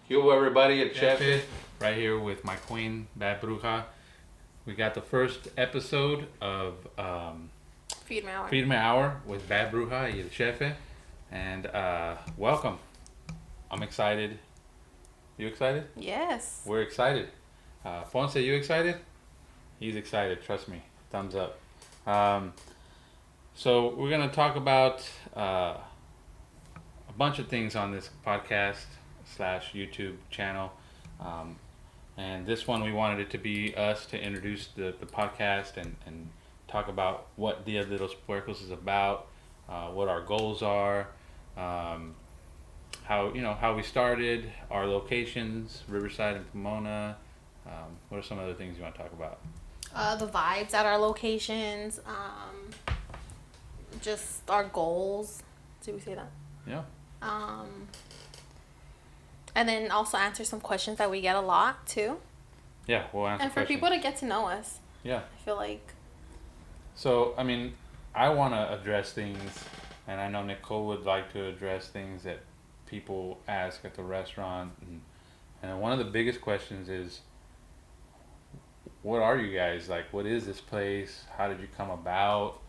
Yo, everybody at CHEFE, right here with my queen, Bad Bruja. We got the first episode of FIRME Hour with Bad Bruja y el Chefe. And welcome. I'm excited. You excited? Yes. We're excited. Ponce, you excited? He's excited, trust me. Thumbs up. So we're going to talk about a bunch of things on this podcast / YouTube channel. And this one, we wanted it to be us to introduce the podcast and talk about what Dia de los Puercos is about, what our goals are, how we started, our locations, Riverside and Pomona. What are some other things you want to talk about? The vibes at our locations, just our goals. Did we say that? Yeah. And then also answer some questions that we get a lot too. Yeah, we'll answer and for questions. people to get to know us. Yeah. I feel like. So, I mean, I want to address things, and I know Nicole would like to address things that people ask at the restaurant. And one of the biggest questions is, what are you guys? Like, what is this place? How did you come about?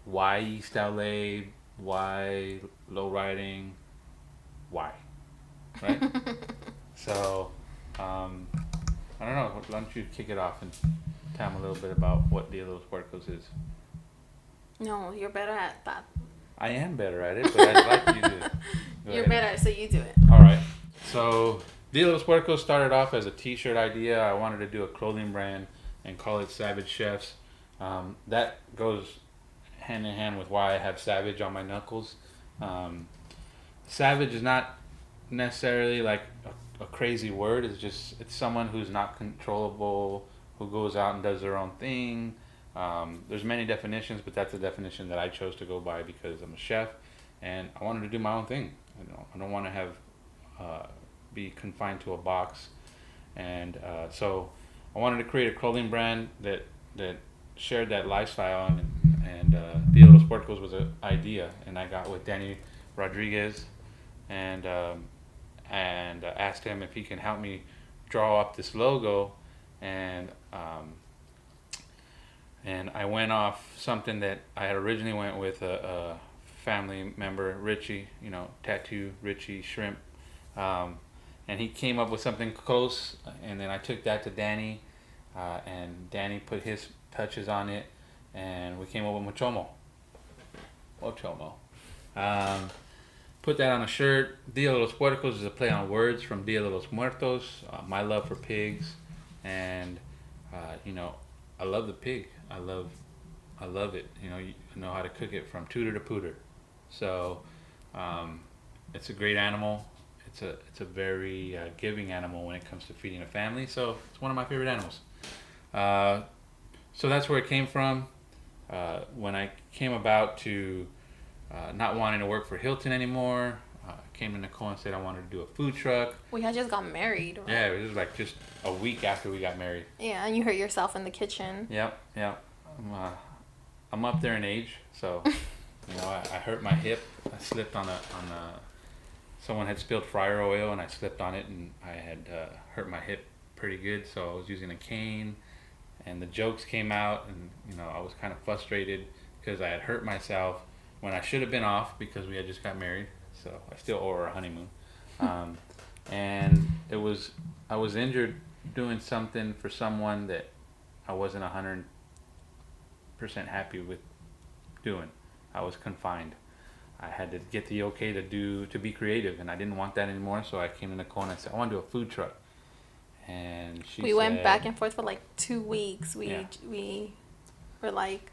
Why East LA? Why low riding? Why? Right? So, I don't know. Why don't you kick it off and tell them a little bit about what Dia de los Puercos is? No, you're better at that. I am better at it, but I'd like you to. You're better, so you do it. All right. So, Dia de los Puercos started off as a t-shirt idea. I wanted to do a clothing brand and call it Savage Chefs. That goes hand in hand with why I have Savage on my knuckles. Savage is not necessarily like a crazy word. It's someone who's not controllable, who goes out and does their own thing. There's many definitions, but that's the definition that I chose to go by because I'm a chef and I wanted to do my own thing. I don't want to have be confined to a box, and so I wanted to create a clothing brand that shared that lifestyle, and Dia de los Puercos was an idea, and I got with Danny Rodriguez and asked him if he can help me draw up this logo, and I went off something that I had originally went with a family member, Richie, Tattoo Richie Shrimp, and he came up with something close, and then I took that to Danny, and Danny put his touches on it, and we came up with Mochomo. Put that on a shirt. Dia de los Puercos is a play on words from Dia de los Muertos, my love for pigs, and I love the pig. I love it. You know how to cook it from tutor to pooter. So it's a great animal. It's a very giving animal when it comes to feeding a family. So it's one of my favorite animals. So that's where it came from. When I came about to not wanting to work for Hilton anymore, came to Nicole and said I wanted to do a food truck. We had just got married, right? Yeah, it was like just a week after we got married. Yeah, and you hurt yourself in the kitchen. Yep. I'm up there in age, so I hurt my hip. I slipped on someone had spilled fryer oil, and I slipped on it, and I had hurt my hip pretty good. So I was using a cane, and the jokes came out, and I was kind of frustrated because I had hurt myself when I should have been off because we had just got married. So I still owe her a honeymoon, and I was injured doing something for someone that I wasn't 100% happy with doing. I was confined. I had to get the okay to be creative, and I didn't want that anymore. So I came to Nicole and I said, I want to do a food truck. And we went back and forth for like 2 weeks. We were like,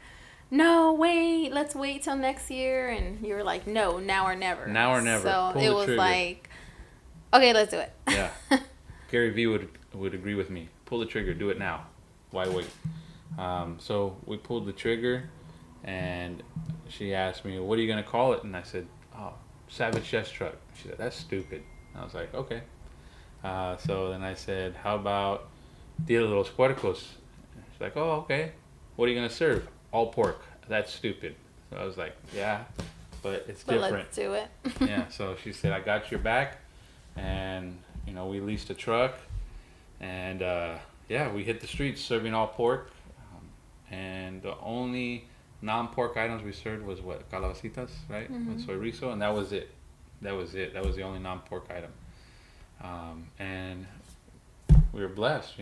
no, wait, let's wait till next year. And you were like, no, now or never. Now or never. So Pull it the was trigger. like, okay, let's do it. Yeah. Gary Vee would agree with me. Pull the trigger. Do it now. Why wait? So we pulled the trigger, and she asked me, what are you going to call it? And I said, Savage Chef's Truck. She said, that's stupid. I was like, okay. So then I said, how about Dia de los Puercos? She's like, oh, okay. What are you going to serve? All pork. That's stupid. So I was like, yeah, but it's different. Let's do it. Yeah, so she said, I got your back. and we leased a truck, and yeah, we hit the streets serving all pork, and the only non-pork items we served was what, calabacitas, right, with chorizo, and that was it. That was it. That was the only non-pork item, and we were blessed.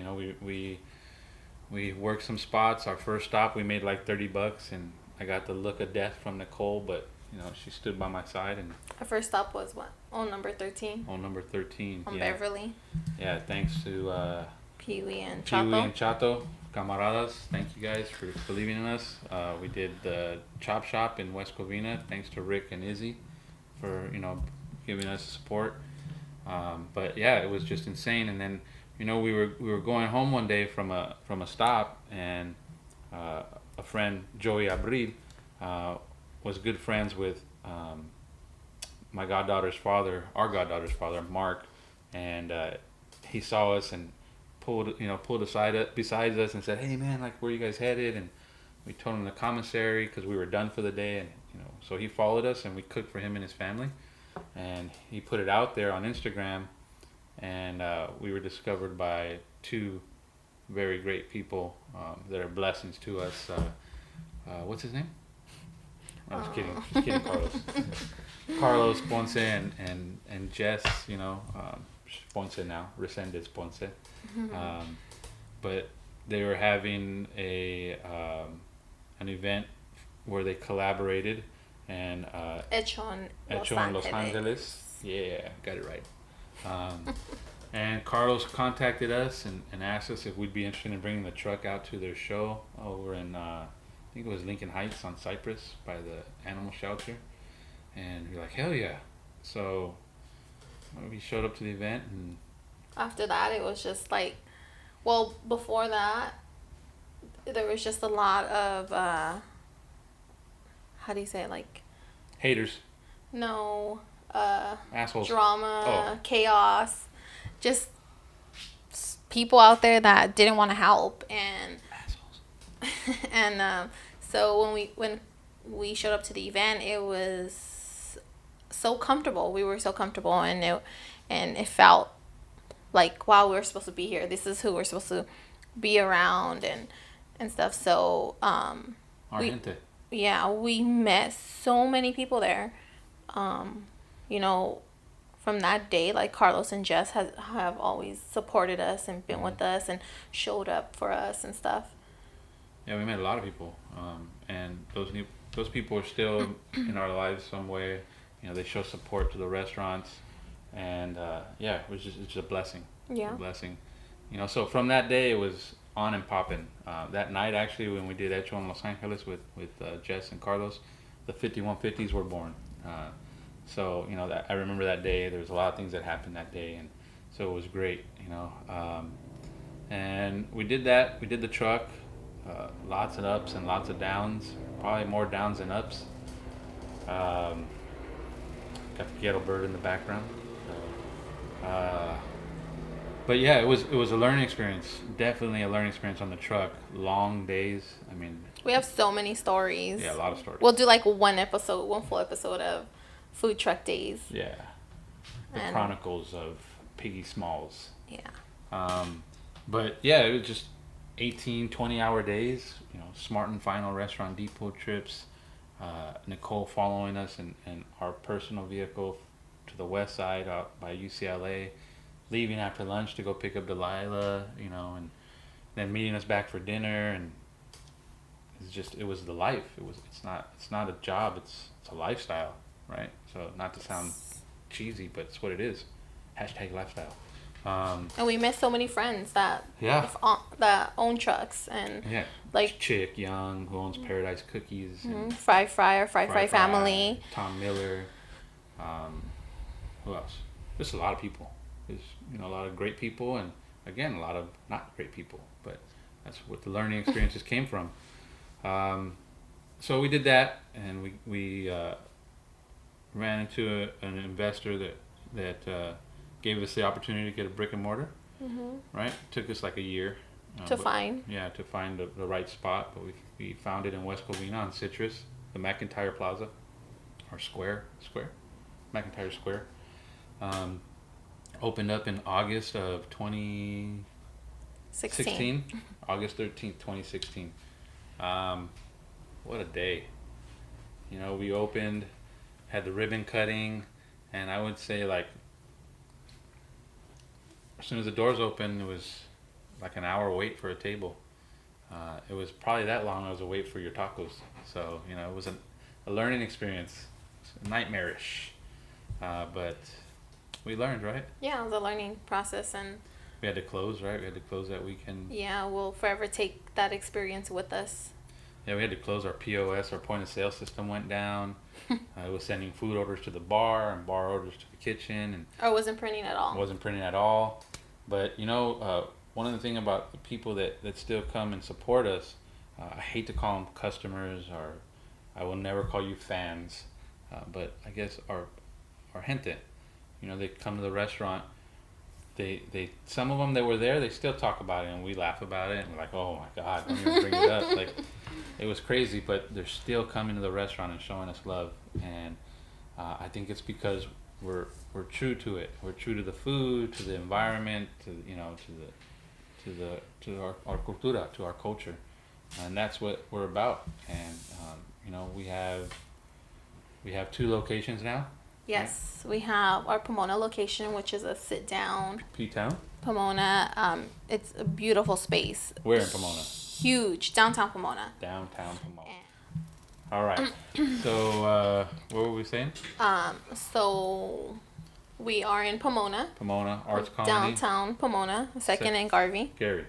We worked some spots. Our first stop, we made like $30, and I got the look of death from Nicole, but she stood by my side. And our first stop was what? On number 13. On number 13. On yeah. Beverly. Yeah, thanks to Pee-wee and Chato, camaradas. Thank you guys for believing in us. We did the Chop Shop in West Covina. Thanks to Rick and Izzy for giving us support. But yeah, it was just insane. And then we were going home one day from a stop, and a friend, Joey Abril, was good friends with my goddaughter's father, our goddaughter's father, Mark, and he saw us and pulled aside beside us and said, "Hey man, like, where you guys headed?" And we told him the commissary because we were done for the day, and so he followed us, and we cooked for him and his family, and he put it out there on Instagram, and we were discovered by two very great people that are blessings to us. What's his name? I'm just kidding. Just kidding, Carlos. Carlos Ponce and Jess, Ponce now, Resendez Ponce. But they were having an event where they collaborated, and Hecho in Los Angeles. Yeah, got it right. And Carlos contacted us and asked us if we'd be interested in bringing the truck out to their show over in I think it was Lincoln Heights on Cypress by the animal shelter. And we were like, hell yeah. So we showed up to the event, and after that it was just like, well, before that there was just a lot of how do you say it, like, haters. No, assholes. Drama, chaos, just people out there that didn't want to help, and assholes. And so when we showed up to the event, it was so comfortable. We were so comfortable, and it felt like, wow, we're supposed to be here. This is who we're supposed to be around and stuff. So gente. Yeah, we met so many people there. From that day, like, Carlos and Jess have always supported us and been with us and showed up for us and stuff. Yeah, we met a lot of people, and those people are still in our lives some way. They show support to the restaurants, and it's just a blessing. Yeah, a blessing. So from that day, it was on and popping. That night, actually, when we did Hecho in Los Angeles with Jess and Carlos, the 5150s were born. So that I remember that day. There was a lot of things that happened that day, and so it was great. And we did that. We did the truck. Lots of ups and lots of downs. Probably more downs than ups. Got the ghetto bird in the background. But yeah, it was a learning experience. Definitely a learning experience on the truck. Long days. I mean, we have so many stories. Yeah, a lot of stories. We'll do like one full episode of food truck days. Yeah. The Chronicles of Piggy Smalls. Yeah. But yeah, it was just 18, 20-hour days. Smart and Final Restaurant Depot trips. Nicole following us in our personal vehicle to the west side out by UCLA. Leaving after lunch to go pick up Delilah, and then meeting us back for dinner, and it was the life. It's not a job. It's a lifestyle, right? So not to sound cheesy, but it's what it is. #lifestyle. And we met so many friends that own trucks, and like Chick Young, who owns Paradise Cookies, and Fry family, Tom Miller, who else? Just a lot of people. There's a lot of great people, and again, a lot of not great people, but that's what the learning experiences came from. So we did that, and we ran into an investor that gave us the opportunity to get a brick and mortar. Right? Took us like a year to find the right spot, but we found it in West Covina on Citrus, the McIntyre Plaza, or Square, McIntyre Square. Opened up in August of 2016. August 13th, 2016. What a day. You know, we opened, had the ribbon cutting, and I would say like as soon as the doors opened, it was like an hour wait for a table. It was probably that long as a wait for your tacos. So, you know, it was a learning experience. Nightmarish. But we learned, right? Yeah, it was a learning process, and We had to close, right? We had to close that weekend. yeah, we'll forever take that experience with us. Yeah, we had to close our POS. Our point of sale system went down. It was sending food orders to the bar and bar orders to the kitchen, and Or wasn't printing at all. wasn't printing at all. But you know, one of the things about the people that still come and support us, I hate to call them customers, or I will never call you fans, but I guess our gente, you know, they come to the restaurant. They some of them that were there, they still talk about it, and we laugh about it, and we're like, oh my God, don't even bring it up. Like, it was crazy, but they're still coming to the restaurant and showing us love, and I think it's because we're true to it. We're true to the food, to the environment, to, you know, to our cultura, to our culture, and that's what we're about. And you know, we have 2 locations now. Yes, we have our Pomona location, which is a sit-down P-Town. Pomona. It's a beautiful space. Where in Pomona? Huge, downtown Pomona. Downtown Pomona. And, All right. So what were we saying? so we are in Pomona. Pomona Arts Colony. Downtown Pomona, Second and Garvey. Gary.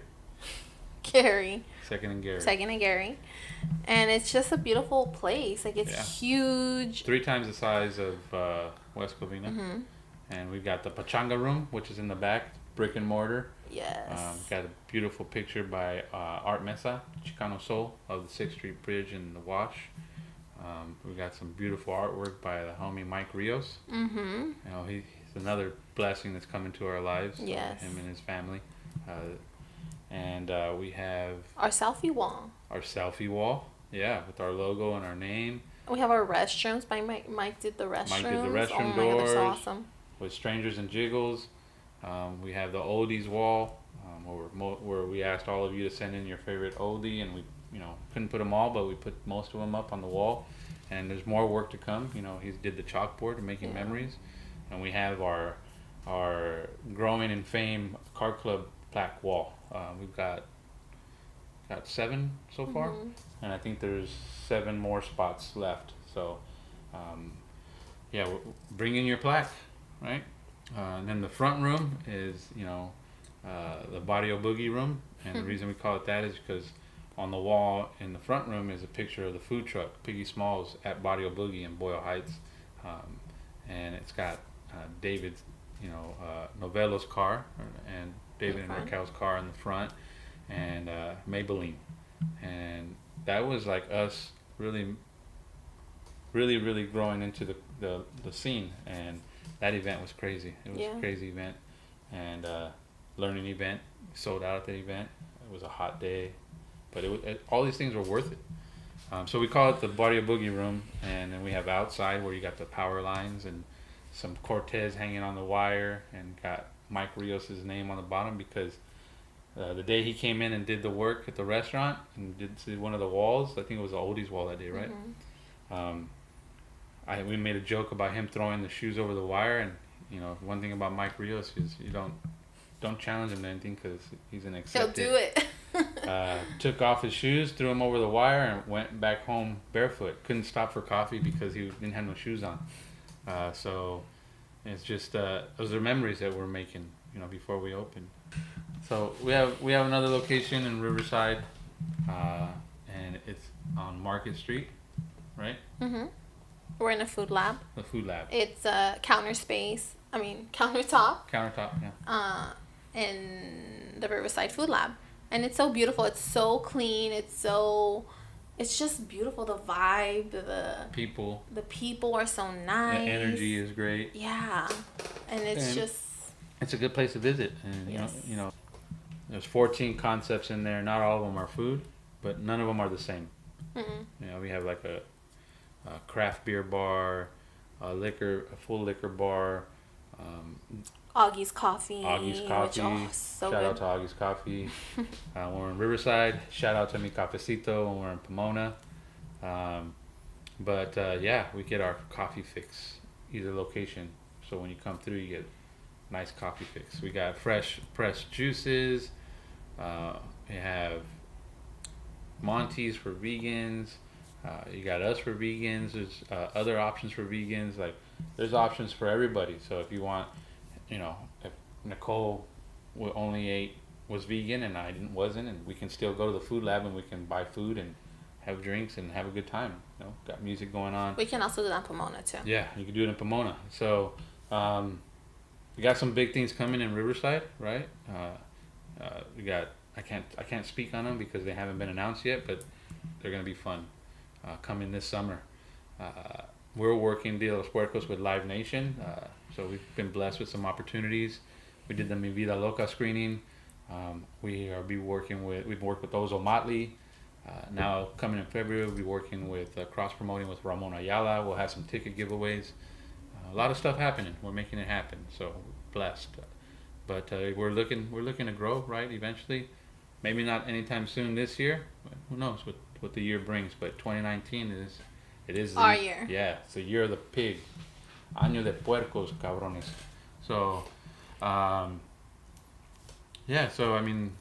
Gary. Second and Gary. Second and Gary. And it's just a beautiful place. Like, it's huge. 3 times the size of West Covina. Mm-hmm. And we've got the Pachanga room, which is in the back, brick and mortar. Yes. Got a beautiful picture by Art Mesa, Chicano Soul, of the 6th Street Bridge and the Wash. We got some beautiful artwork by the homie Mike Rios. Mm-hmm. You know, he's another blessing that's come into our lives. Yes. Him and his family. And we have Our selfie wall. our selfie wall, with our logo and our name. We have our restrooms. Mike did the restrooms. Mike did the restroom oh my God, they're so doors. awesome. With Strangers and Jiggles. We have the oldies wall, where we asked all of you to send in your favorite oldie, and we, you know, couldn't put them all, but we put most of them up on the wall. And there's more work to come. You know, he did the chalkboard and making memories, and we have our growing in fame card club plaque wall. We've got 7 so far, and I think there's 7 more spots left. So, bring in your plaque, right? And then the front room is, you know, the Barrio Boogie room, and the reason we call it that is because on the wall in the front room is a picture of the food truck Piggy Smalls at Barrio Boogie in Boyle Heights, and it's got David's, you know, Novello's car, and David and Raquel's car in the front, and Maybelline, and that was like us really growing into the scene, and that event was crazy. It was a crazy event, and learning event. Sold out at the event. It was a hot day, but all these things were worth it. So we call it the Barrio Boogie room, and then we have outside where you got the power lines and some Cortez hanging on the wire, and got Mike Rios' name on the bottom because the day he came in and did the work at the restaurant and did one of the walls, I think it was the oldies wall that day, right? We made a joke about him throwing the shoes over the wire, and you know, one thing about Mike Rios is you don't challenge him to anything because he's an accepted. He'll do it. Took off his shoose, threw them over the wire, and went back home barefoot. Couldn't stop for coffee because he didn't have no shoes on. So it's just those are memories that we're making, you know, before we open. So we have another location in Riverside, and it's on Market Street, right? Mm-hmm. We're in a food lab. The food lab. It's a countertop. Countertop, yeah. In the Riverside Food Lab, and it's so beautiful. It's so clean. It's just beautiful. The vibe, the people are so nice. The energy is great. Yeah, and it's a good place to visit. And you know, there's 14 concepts in there. Not all of them are food, but none of them are the same. Mm-mm. You know, we have like a craft beer bar, a full liquor bar, Augie's Coffee. Augie's Coffee. So Shout good. out to Augie's Coffee. When we're in Riverside, shout out to Mi Cafecito when we're in Pomona. But yeah, we get our coffee fix either location. So when you come through, you get nice coffee fix. We got fresh pressed juices. We have Monty's for vegans. You got us for vegans. There's other options for vegans. Like there's options for everybody. So if you want, if Nicole was vegan and I wasn't, and we can still go to the food lab and we can buy food and have drinks and have a good time. Got music going on. We can also do that in Pomona too. Yeah, you can do it in Pomona. So we got some big things coming in Riverside, right? We got I can't speak on them because they haven't been announced yet, but they're gonna be fun. Coming this summer. We're working Dia de los Puercos with Live Nation, so we've been blessed with some opportunities. We did the Mi Vida Loca screening. We've worked with Ozo Motley. Now coming in February, we'll be working with cross promoting with Ramon Ayala. We'll have some ticket giveaways. A lot of stuff happening. We're making it happen. So blessed. But we're looking to grow, right? Eventually, maybe not anytime soon this year. Who knows what the year brings? But 2019 is our year. Yeah, it's the year of the pig. Año de puercos, cabrones. So, yeah. So I mean,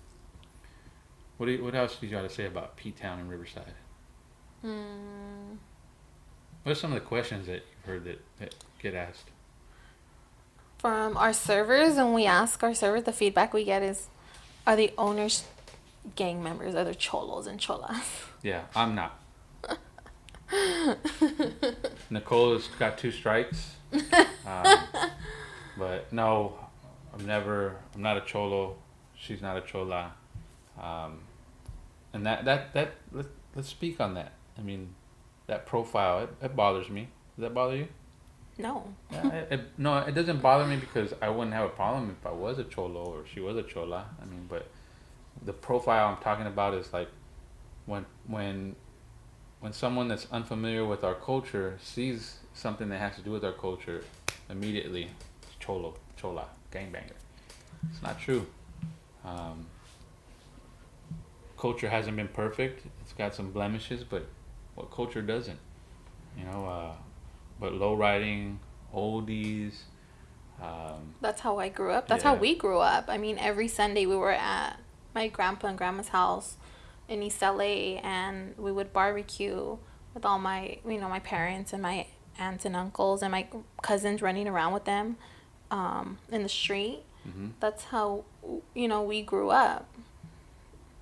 what else did you got to say about P-Town and Riverside? What are some of the questions that you've heard that get asked? From our servers, when we ask our servers, the feedback we get is, are the owners gang members? Are they cholos and cholas? Yeah, I'm not. Nicole's got 2 strikes. But no, I'm not a cholo. She's not a chola. And let's speak on that. I mean, that profile, it bothers me. Does that bother you? No. Yeah, no, it doesn't bother me because I wouldn't have a problem if I was a cholo or she was a chola. I mean, but the profile I'm talking about is like when someone that's unfamiliar with our culture sees something that has to do with our culture, immediately it's cholo, chola, gangbanger. It's not true. Culture hasn't been perfect. It's got some blemishes, but what culture doesn't? But low riding, oldies. That's how I grew up. That's how we grew up. I mean, every Sunday we were at my grandpa and grandma's house in East LA, and we would barbecue with all my, my parents and my aunts and uncles and my cousins running around with them in the street. Mm-hmm. That's how, we grew up.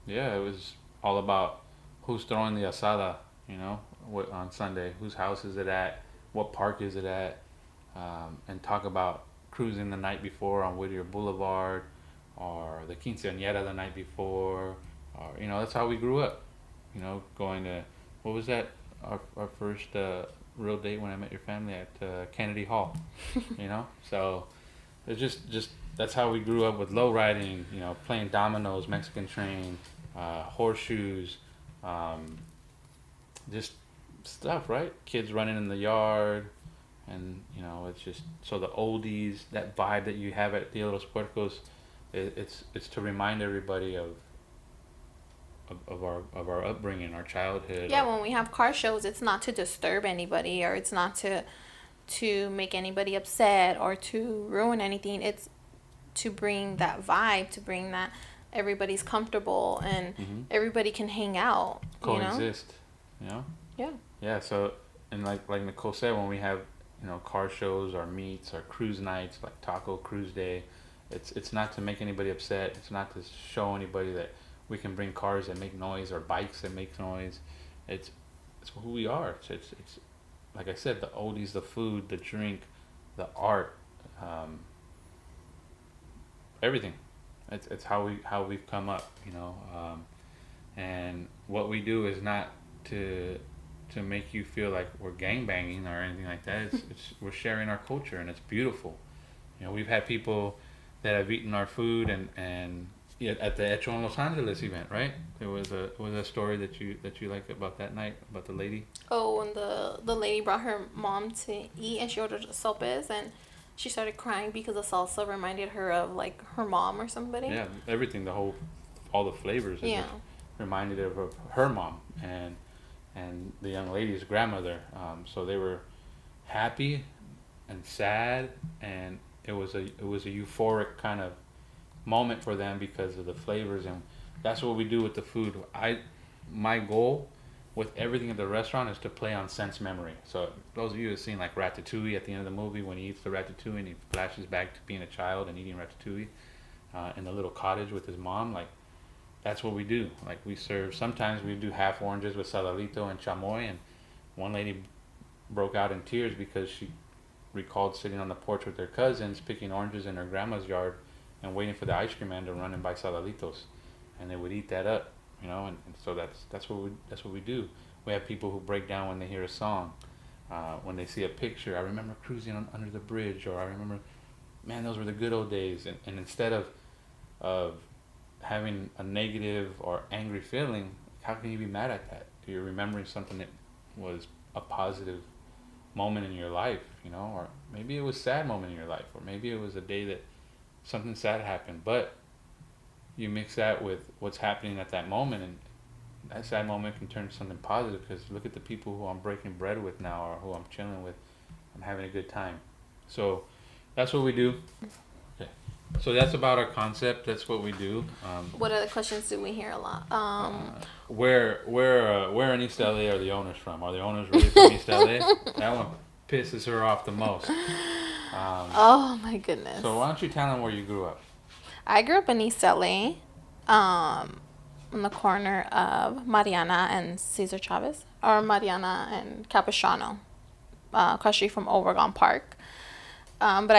Yeah, it was all about who's throwing the asada, on Sunday. Whose house is it at? What park is it at? And talk about cruising the night before on Whittier Boulevard, or the quinceañera the night before, or that's how we grew up. Going to, what was that? Our first real date when I met your family at Kennedy Hall. So it's just that's how we grew up, with low riding. Playing dominoes, Mexican train, horseshoes, just stuff, right? Kids running in the yard, and it's just so the oldies, that vibe that you have at Dia de los Puercos, it's to remind everybody of our upbringing, our childhood. Yeah, when we have car shows, it's not to disturb anybody, or it's not to make anybody upset or to ruin anything. It's to bring that vibe, to bring that everybody's comfortable and everybody can hang out. Coexist. Yeah. Yeah. So, and like Nicole said, when we have car shows, our meets, our cruise nights, like Taco Cruise Day, it's not to make anybody upset. It's not to show anybody that we can bring cars that make noise or bikes that make noise. It's who we are. It's like I said, the oldies, the food, the drink, the art, everything. It's how we've come up, and what we do is not to make you feel like we're gangbanging or anything like that. We're sharing our culture, and it's beautiful. We've had people that have eaten our food and at the Hecho en Los Angeles event, right? There was a story that you like about that night, about the lady. Oh, and the lady brought her mom to eat, and she ordered sopes, and she started crying because the salsa reminded her of like her mom or somebody. Yeah, everything, all the flavors. It Yeah. just reminded her of her mom and the young lady's grandmother. So they were happy and sad, and it was a euphoric kind of moment for them because of the flavors, and that's what we do with the food. My goal with everything at the restaurant is to play on sense memory. So those of you who've seen like Ratatouille at the end of the movie when he eats the ratatouille and he flashes back to being a child and eating ratatouille in the little cottage with his mom, like that's what we do. Like we serve. Sometimes we do half oranges with saladito and chamoy, and one lady broke out in tears because she recalled sitting on the porch with her cousins picking oranges in her grandma's yard and waiting for the ice cream man to run and buy saladitos, and they would eat that up, and so that's what we do. We have people who break down when they hear a song, when they see a picture. I remember cruising under the bridge, or I remember, man, those were the good old days. And instead of having a negative or angry feeling, how can you be mad at that? You're remembering something that was a positive moment in your life, or maybe it was a sad moment in your life, or maybe it was a day that something sad happened, but you mix that with what's happening at that moment, and that sad moment can turn to something positive, because look at the people who I'm breaking bread with now, or who I'm chilling with. I'm having a good time. So that's what we do. Okay. So that's about our concept. That's what we do. What other questions do we hear a lot? Where in East LA are the owners from? Are the owners really from East LA? That one pisses her off the most. Oh my goodness. So why don't you tell them where you grew up? I grew up in East LA, on the corner of Mariana and Cesar Chavez, or Mariana and Capistrano, across the street from Obregon Park. But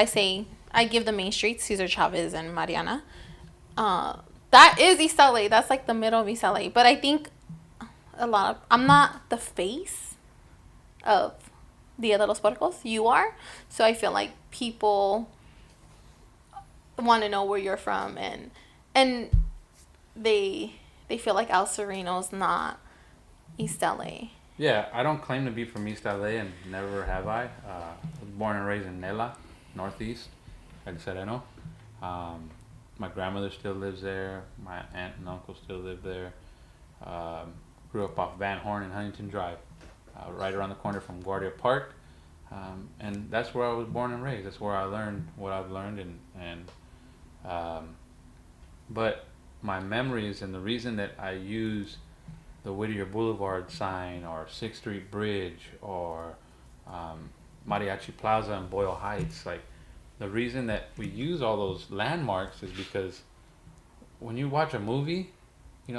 I give the main streets, Cesar Chavez and Mariana. That is East LA. That's like the middle of East LA. But I think I'm not the face of Dia de los Puercos. You are. So I feel like people want to know where you're from, and they feel like El Sereno's not East LA. Yeah, I don't claim to be from East LA, and never have I. I was born and raised in Nela, Northeast, El Sereno. My grandmother still lives there. My aunt and uncle still live there. Grew up off Van Horn and Huntington Drive, right around the corner from Guardia Park. And that's where I was born and raised. That's where I learned what I've learned, but my memories, and the reason that I use the Whittier Boulevard sign, or 6th Street Bridge, or Mariachi Plaza in Boyle Heights, like the reason that we use all those landmarks is because when you watch a movie,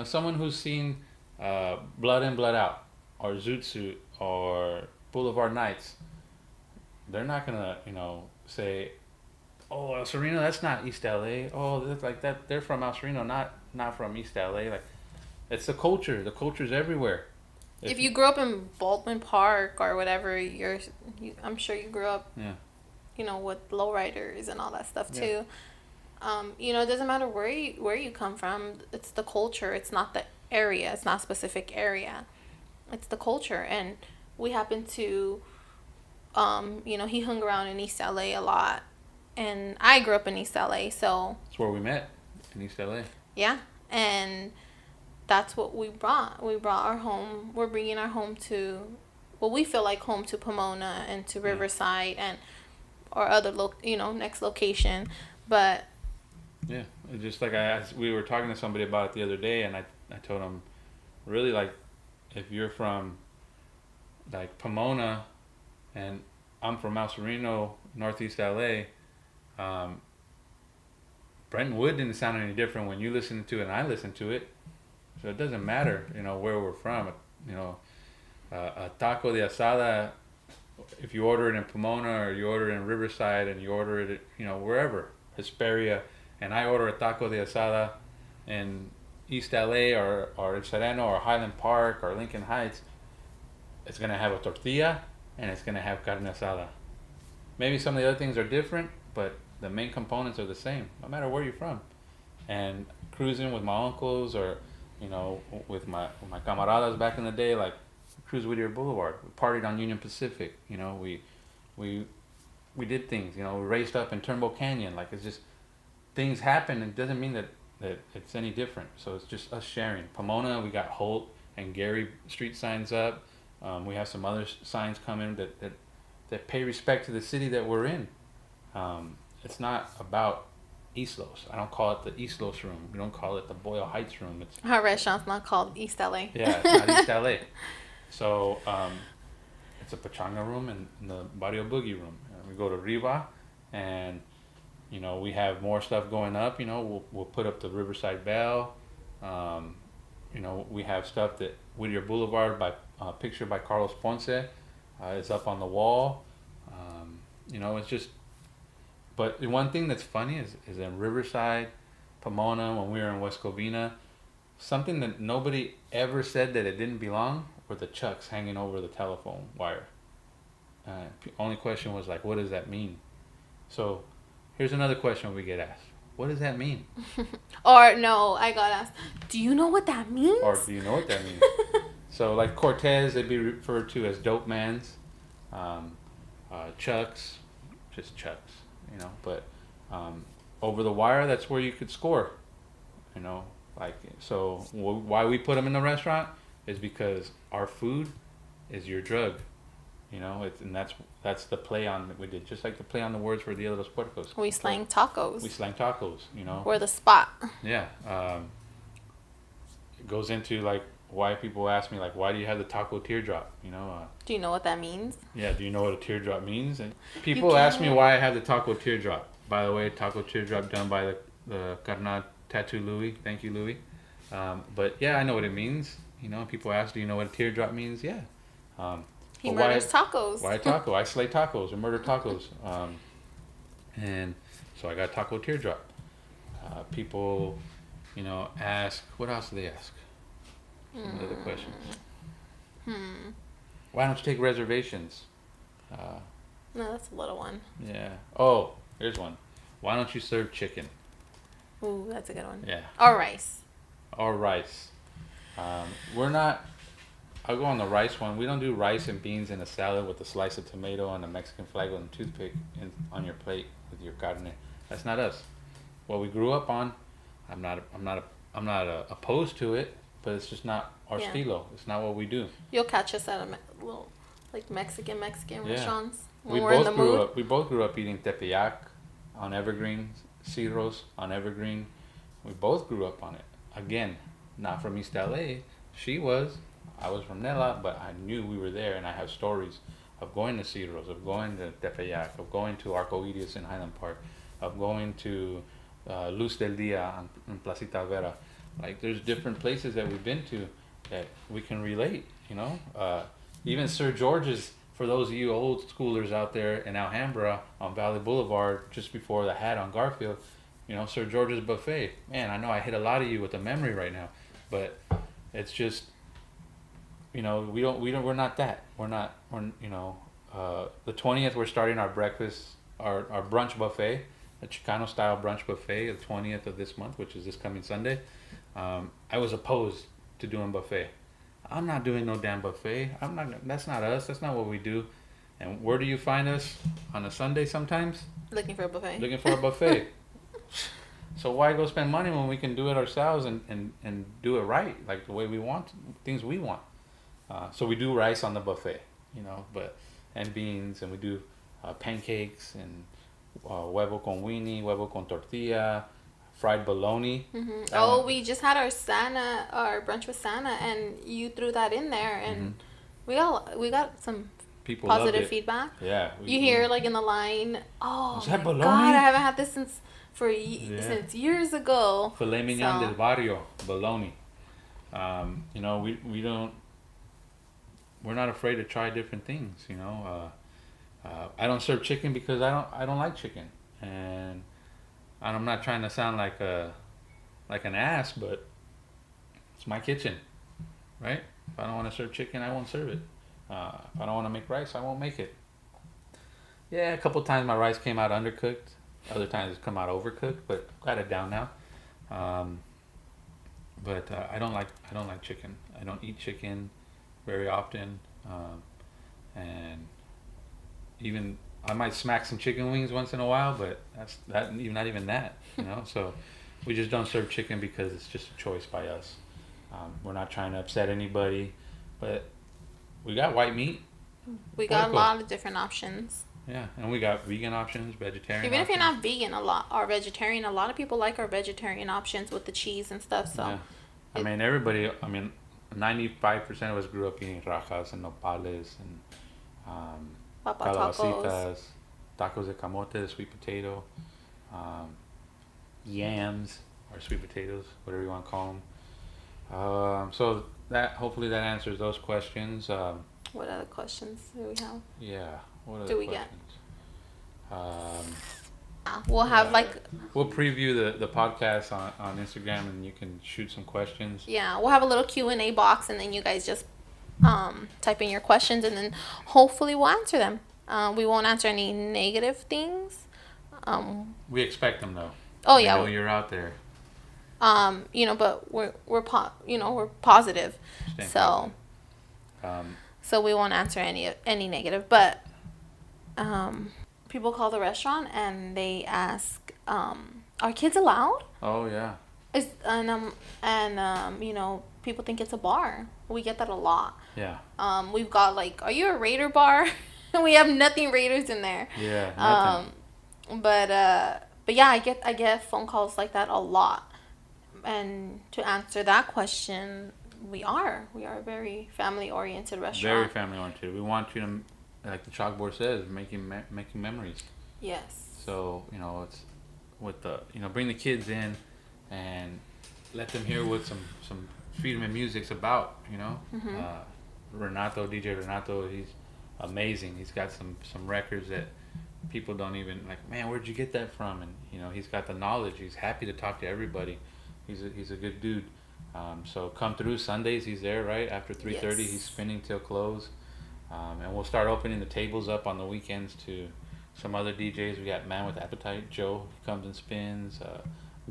someone who's seen Blood In, Blood Out, or Zoot Suit, or Boulevard Nights, they're not gonna, say, "Oh, El Sereno, that's not East LA. Oh, that's like that. They're from El Sereno, not from East LA." Like, it's the culture. The culture's everywhere. If you grew up in Baldwin Park or whatever, I'm sure you grew up, Yeah. With lowriders and all that stuff too. Yeah. It doesn't matter where you come from. It's the culture. It's not the area. It's not a specific area. It's the culture, and we happen to, he hung around in East LA a lot. And I grew up in East LA, so... That's where we met, in East LA. Yeah, and that's what we brought. We brought our home. We're bringing our home to... Well, we feel like home to Pomona and to Riverside and... Or other, next location. But... Yeah, just like we were talking to somebody about it the other day, and I told them, really, like, if you're from, like, Pomona, and I'm from El Sereno, Northeast LA... Brentwood didn't sound any different when you listened to it and I listened to it, so it doesn't matter, where we're from. A taco de asada, if you order it in Pomona, or you order it in Riverside, and you order it, wherever, Hesperia, and I order a taco de asada in East LA or El Sereno or Highland Park or Lincoln Heights, it's gonna have a tortilla and it's gonna have carne asada. Maybe some of the other things are different, but the main components are the same, no matter where you're from. And cruising with my uncles, or with my camaradas back in the day, like cruise Whittier Boulevard. We partied on Union Pacific. We we did things. You know, we raced up in Turnbull Canyon. Like, it's just things happen. It doesn't mean that it's any different. So it's just us sharing. Pomona, we got Holt and Gary Street signs up. We have some other signs coming that pay respect to the city that we're in. It's not about East Los. I don't call it the East Los room. We don't call it the Boyle Heights room. It's Our restaurant's not called East LA. yeah, it's not East LA. So it's a pachanga room and the Barrio Boogie room. We go to Riva, and you know, we have more stuff going up. You know, we'll put up the Riverside Bell. You know, we have stuff that Whittier Boulevard by picture by Carlos Ponce is up on the wall. You know, it's just. But the one thing that's funny is in Riverside, Pomona, when we were in West Covina, something that nobody ever said that it didn't belong were the chucks hanging over the telephone wire. Only question was like, what does that mean? So here's another question we get asked. What does that mean? Or no, I got asked, do you know what that means? Or do you know what that means? So like Cortez, they'd be referred to as dope mans. Chucks, just chucks, you know. But over the wire, that's where you could score, you know. Like, so why we put them in the restaurant is because our food is your drug, you know. And that's the play on that we did, just like the play on the words for Dia de los Puercos. We slang tacos. We slang tacos, you know. We're the spot. Yeah. It goes into like why people ask me like, why do you have the taco teardrop, you know. Do you know what that means? Yeah, do you know what a teardrop means? And people ask me why I have the taco teardrop. By the way, taco teardrop done by the Carnal Tattoo Louis. Thank you, Louis. But yeah, I know what it means. You know, people ask, do you know what a teardrop means? Yeah. He murders tacos. Why taco? I slay tacos. I murder tacos. And so I got taco teardrop. People, you know, ask, what else do they ask? Some other questions. Why don't you take reservations? No, that's a little one. Yeah. Oh, here's one. Why don't you serve chicken? Ooh, that's a good one. Yeah. Or rice. Or rice. We're not. I'll go on the rice one. We don't do rice and beans in a salad with a slice of tomato and a Mexican flag and a toothpick on your plate with your carne. That's not us. What we grew up on. I'm not opposed to it, but it's just not our stilo. It's not what we do. You'll catch us at a little like Mexican restaurants when we we're in the grew mood. up. We both grew up eating tepeyac on Evergreen, Ciros on Evergreen. We both grew up on it. Again, not from East LA. She was. I was from Nela, but I knew we were there, and I have stories of going to Ciros, of going to Tepeyac, of going to Arcoiris in Highland Park, of going to Luz del Dia in Placita Vera. Like, there's different places that we've been to that we can relate, you know. Even Sir George's, for those of you old schoolers out there in Alhambra on Valley Boulevard, just before the hat on Garfield, you know, Sir George's Buffet. Man, I know I hit a lot of you with a memory right now, but it's just, you know, we're not that. We're you know, the 20th we're starting our breakfast, our brunch buffet, a Chicano style brunch buffet, the 20th of this month, which is this coming Sunday. I was opposed to doing buffet. I'm not doing no damn buffet. That's not us. That's not what we do. And where do you find us on a Sunday sometimes? Looking for a buffet. Looking for a buffet. So why go spend money when we can do it ourselves and do it right, like the way we want, things we want. So we do rice on the buffet, you know, and beans, and we do pancakes and huevo con weenie, huevo con tortilla, fried bologna. We just had our brunch with Santa, and you threw that in there, and we got some people positive feedback. Yeah. You hear like in the line, oh is that my bologna? God, I haven't had this since years ago. Filet mignon del barrio, bologna. You know, we're not afraid to try different things, you know. I don't serve chicken because I don't like chicken, and I'm not trying to sound like an ass, but it's my kitchen, right? If I don't want to serve chicken, I won't serve it. If I don't want to make rice, I won't make it. Yeah, a couple times my rice came out undercooked. Other times it's come out overcooked, but got it down now. But I don't like chicken. I don't eat chicken very often, and even I might smack some chicken wings once in a while, but that's not even that, you know. So we just don't serve chicken because it's just a choice by us. We're not trying to upset anybody, but we got white meat. We got a Puercos. lot of different options. Yeah, and we got vegan options, vegetarian. Even if you're options. not vegan, or vegetarian, a lot of people like our vegetarian options with the cheese and stuff. So, Yeah. I mean, everybody. I mean, 95% of us grew up eating rajas and nopales and papa calabacitas, tacos de camote, the sweet potato, yams or sweet potatoes, whatever you want to call them. So that hopefully that answers those questions. What other questions do we have? Yeah. What other Do we questions? We'll have We'll preview the podcast on Instagram, and you can shoot some questions. we'll have a little Q&A box, and then you guys just type in your questions, and then hopefully we'll answer them. We won't answer any negative things. We expect them though. Oh We yeah. know you're out there. But we're positive. Staying So positive. so we won't answer any negative, but people call the restaurant and they ask, are kids allowed? Oh yeah. People think it's a bar. We get that a lot. Yeah. We've got are you a Raider bar? We have nothing Raiders in there. Yeah. Nothing. But yeah, I get phone calls like that a lot. And to answer that question, we are a very family oriented restaurant. Very family oriented. We want you to, like the chalkboard says, making memories. Yes. So it's with bring the kids in and let them hear what some freedom and music's about. DJ Renato, he's amazing. He's got some records that people don't even man, where'd you get that from? And he's got the knowledge. He's happy to talk to everybody. He's a good dude. So come through Sundays. He's there right after 3:30. Yes. He's spinning till close. And we'll start opening the tables up on the weekends to some other DJs. We got Man with Appetite, Joe, he comes and spins.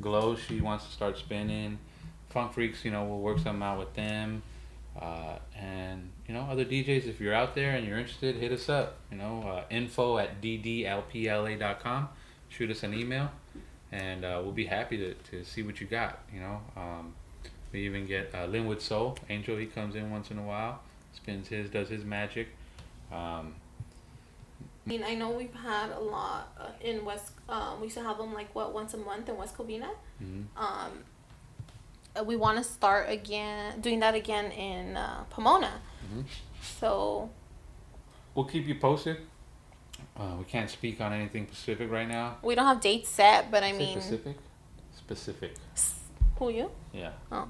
Glow, she wants to start spinning. Funk Freaks, we'll work something out with them. And other DJs, if you're out there and you're interested, hit us up. info@ddlpla.com. Shoot us an email, and we'll be happy to see what you got. We even get Linwood Soul Angel. He comes in once in a while, does his magic. I know we've had a lot in West. We used to have them once a month in West Covina. Mm-hmm. We want to start doing that again in Pomona. Mm-hmm. So we'll keep you posted. We can't speak on anything specific right now. we don't have dates set, but I mean specific. Who you? Yeah. Oh.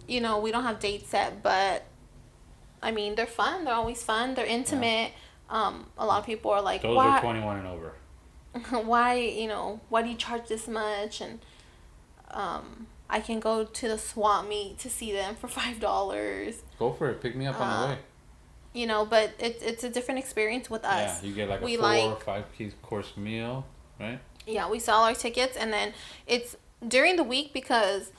We don't have dates set, but I mean they're fun. They're always fun. They're intimate. Yeah. A lot of people are like, those why? are 21 and over. Why do you charge this much? And I can go to the swap meet to see them for $5. Go for it. Pick me up on the way. But it's a different experience with us. Yeah, you get a 4 or 5 course meal, right? Yeah, we sell our tickets, and then it's during the week because,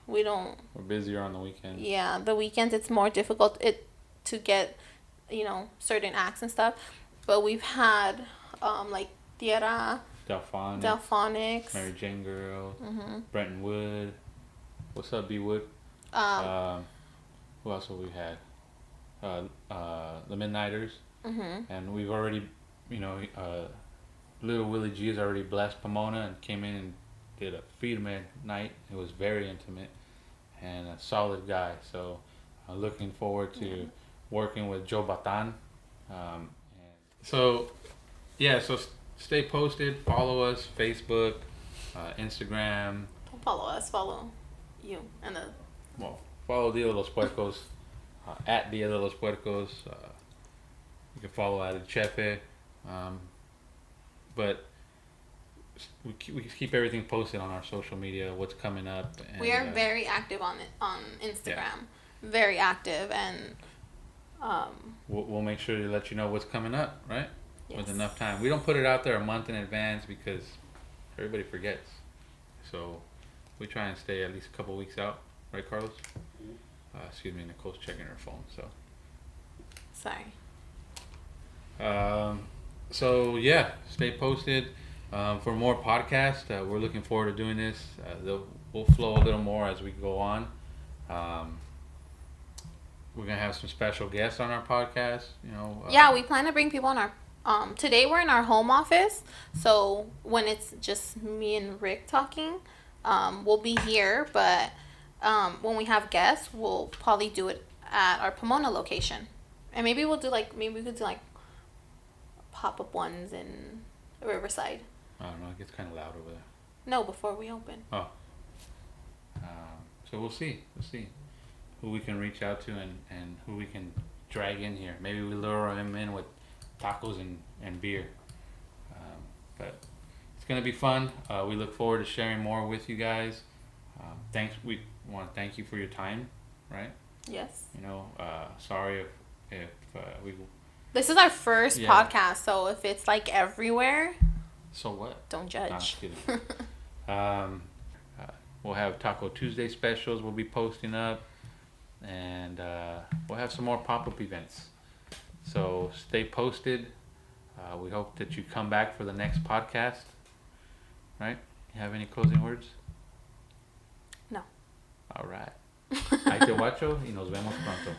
we don't. We're busier on the weekend. Yeah, the weekends it's more difficult to get, certain acts and stuff, but we've had Tierra. Delphonics. Mary Jane Girl. Mm-hmm. Brenton Wood. What's up, B Wood? Who else have we had? The Midnighters. Mm-hmm. And we've already, Little Willie G has already blessed Pomona and came in and did a FIRME night. It was very intimate and a solid guy. So looking forward to working with Joe Batan. So stay posted. Follow us, Facebook, Instagram. Don't follow us. Follow you and follow Dia de los Puercos at Dia de los Puercos. You can follow at CHEFE. But we keep everything posted on our social media. What's coming up? And, we are very active on Instagram. Yeah. Very active, and we'll make sure to let you know what's coming up, right? Yes. With enough time. We don't put it out there a month in advance because everybody forgets. So we try and stay at least a couple weeks out, right, Carlos? Nicole's checking her phone. So sorry. So yeah, stay posted for more podcasts. We're looking forward to doing this. We'll flow a little more as we go on. Um, we're gonna have some special guests on our podcast. Yeah, we plan to bring people on our. Today we're in our home office, so when it's just me and Rick talking, we'll be here. But when we have guests, we'll probably do it at our Pomona location, and maybe we could do like pop up ones in Riverside. I don't know. It gets kind of loud over there. No, before we open. Oh. So we'll see. We'll see who we can reach out to and who we can drag in here. Maybe we lure him in with tacos and beer. But it's gonna be fun. We look forward to sharing more with you guys. Thanks. We want to thank you for your time. Right. Yes. Sorry if we. This is our first podcast, so if it's like everywhere. So what? Don't judge. No, I'm just kidding. We'll have Taco Tuesday specials we'll be posting up. And we'll have some more pop-up events. So stay posted. We hope that you come back for the next podcast. Right? You have any closing words? No. All right. Ahí te guacho y nos vemos pronto.